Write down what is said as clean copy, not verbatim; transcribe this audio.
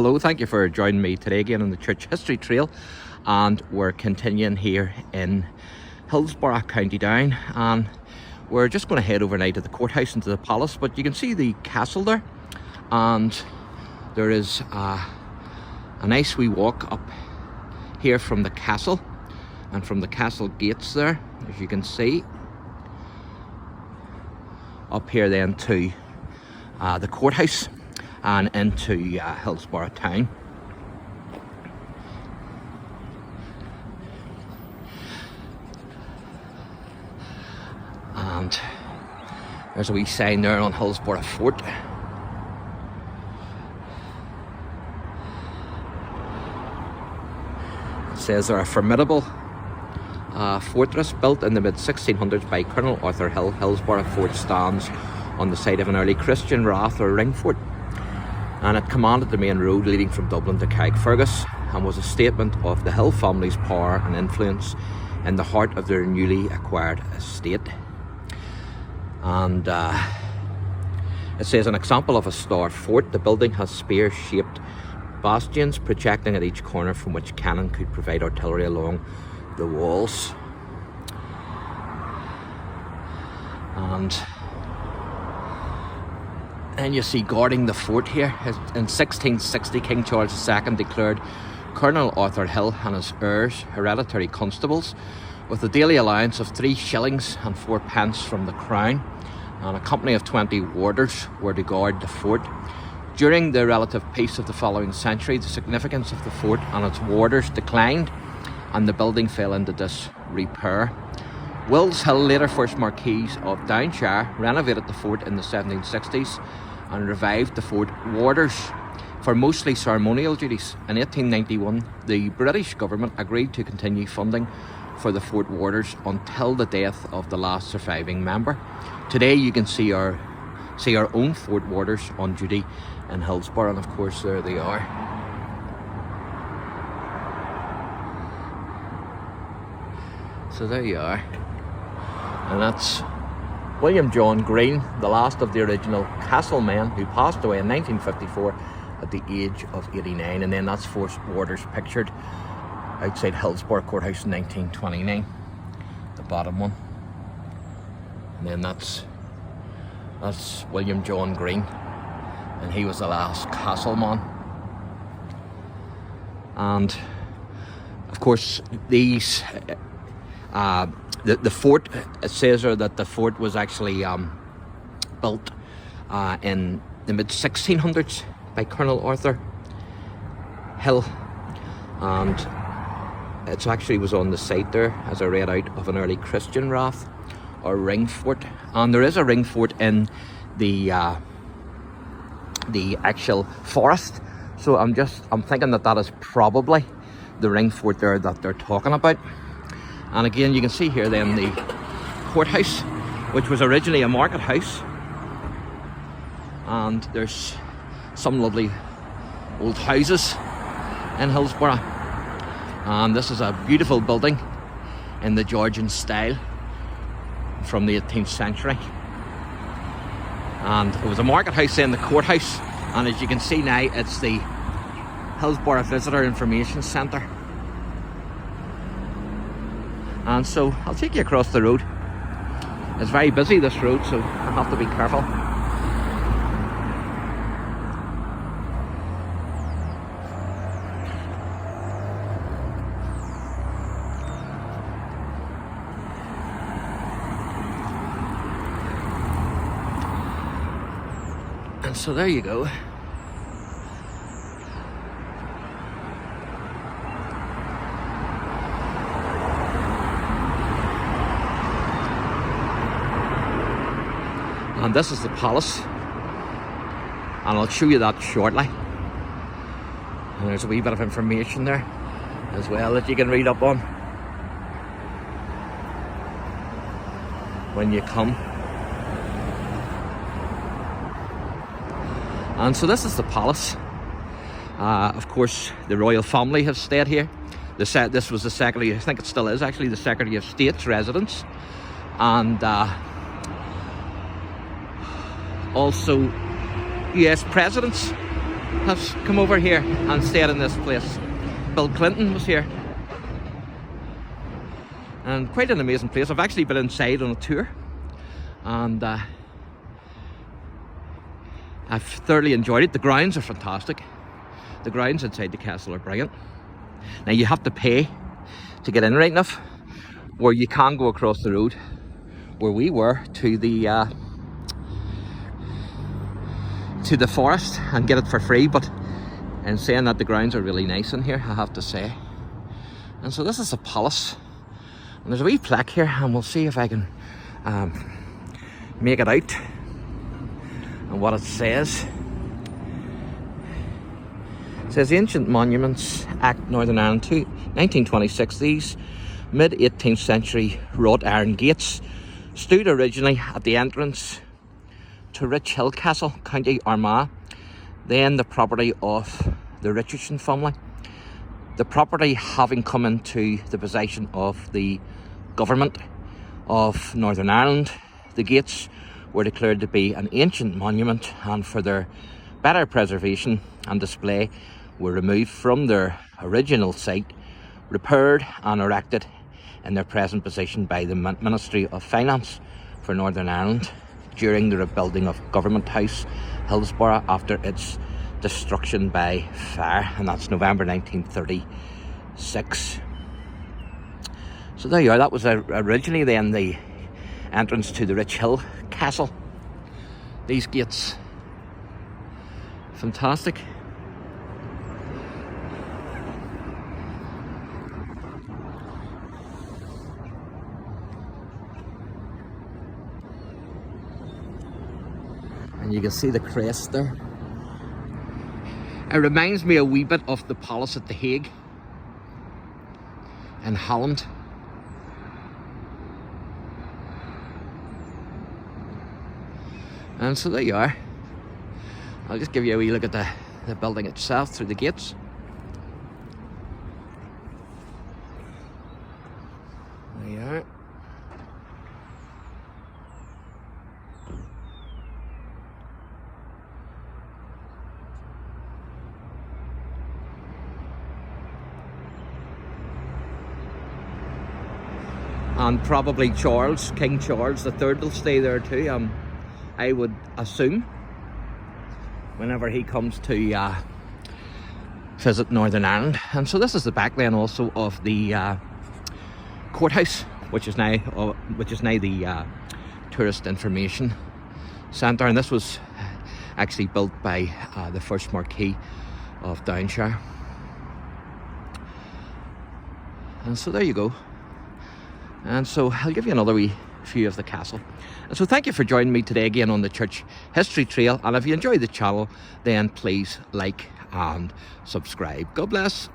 Hello, thank you for joining me today again on the Church History Trail, and we're continuing here in Hillsborough, County Down, and we're just going to head overnight to the courthouse and to the palace. But you can see the castle there, and there is a nice wee walk up here from the castle and from the castle gates there, as you can see, up here then to the courthouse and into Hillsborough town. And there's a wee sign there on Hillsborough Fort. It says they're a formidable fortress built in the mid-1600s by Colonel Arthur Hill. Hillsborough Fort stands on the site of an early Christian rath or ring fort, and it commanded the main road leading from Dublin to Carrickfergus, and was a statement of the Hill family's power and influence in the heart of their newly acquired estate. And it says, an example of a star fort, the building has spear-shaped bastions projecting at each corner from which cannon could provide artillery along the walls. And then you see guarding the fort here. In 1660, King Charles II declared Colonel Arthur Hill and his heirs hereditary constables, with a daily allowance of 3 shillings and 4 pence from the crown, and a company of 20 warders were to guard the fort. During the relative peace of the following century, the significance of the fort and its warders declined, and the building fell into disrepair. Wills Hill, later first Marquis of Downshire, renovated the fort in the 1760s and revived the fort warders for mostly ceremonial duties. In 1891, the British government agreed to continue funding for the fort warders until the death of the last surviving member. Today you can see our own fort warders on duty in Hillsborough, and of course there they are. So there you are, and that's William John Green, the last of the original castle men, who passed away in 1954 at the age of 89. And then that's fort warders pictured outside Hillsborough Courthouse in 1929, the bottom one. And then that's William John Green, and he was the last castle man. And of course these the fort, it says there that the fort was actually built in the mid-1600s by Colonel Arthur Hill, and it actually was on the site there, as I read out, of an early Christian rath or ring fort. And there is a ring fort in the actual forest, so I'm thinking that is probably the ring fort there that they're talking about. And again, you can see here then the courthouse, which was originally a market house, and there's some lovely old houses in Hillsborough, and this is a beautiful building in the Georgian style from the 18th century. And it was a market house in the courthouse, and as you can see now, it's the Hillsborough Visitor Information Centre. And so I'll take you across the road. It's very busy, this road, so I have to be careful. And so there you go. And this is the palace, and I'll show you that shortly. And there's a wee bit of information there as well that you can read up on when you come. And so this is the palace. Of course, the royal family have stayed here. This was the Secretary, I think it still is actually, the Secretary of State's residence. And also US presidents has come over here and stayed in this place. Bill Clinton was here. And quite an amazing place. I've actually been inside on a tour, and I've thoroughly enjoyed it. The grounds are fantastic. The grounds inside the castle are brilliant. Now you have to pay to get in right enough, where you can go across the road where we were to the forest and get it for free. But in saying that, the grounds are really nice in here, I have to say. And so this is the palace, and there's a wee plaque here, and we'll see if I can make it out and what it says. It says Ancient Monuments Act Northern Ireland 1926. These mid-18th century wrought iron gates stood originally at the entrance to Rich Hill Castle, County Armagh, then the property of the Richardson family. The property having come into the possession of the government of Northern Ireland, the gates were declared to be an ancient monument, and for their better preservation and display were removed from their original site, repaired and erected in their present position by the Ministry of Finance for Northern Ireland during the rebuilding of Government House, Hillsborough, after its destruction by fire, and that's November 1936. So there you are. That was originally then the entrance to the Rich Hill Castle. These gates, fantastic. And you can see the crest there. It reminds me a wee bit of the palace at The Hague in Holland. And so there you are. I'll just give you a wee look at the building itself through the gates. There you are. And probably Charles, King Charles III will stay there too, I would assume, whenever he comes to visit Northern Ireland. And so this is the back then also of the courthouse, which is now the Tourist Information Centre, and this was actually built by the first Marquis of Downshire. And so there you go. And so I'll give you another wee view of the castle. And so thank you for joining me today again on the Church History Trail. And if you enjoyed the channel, then please like and subscribe. God bless.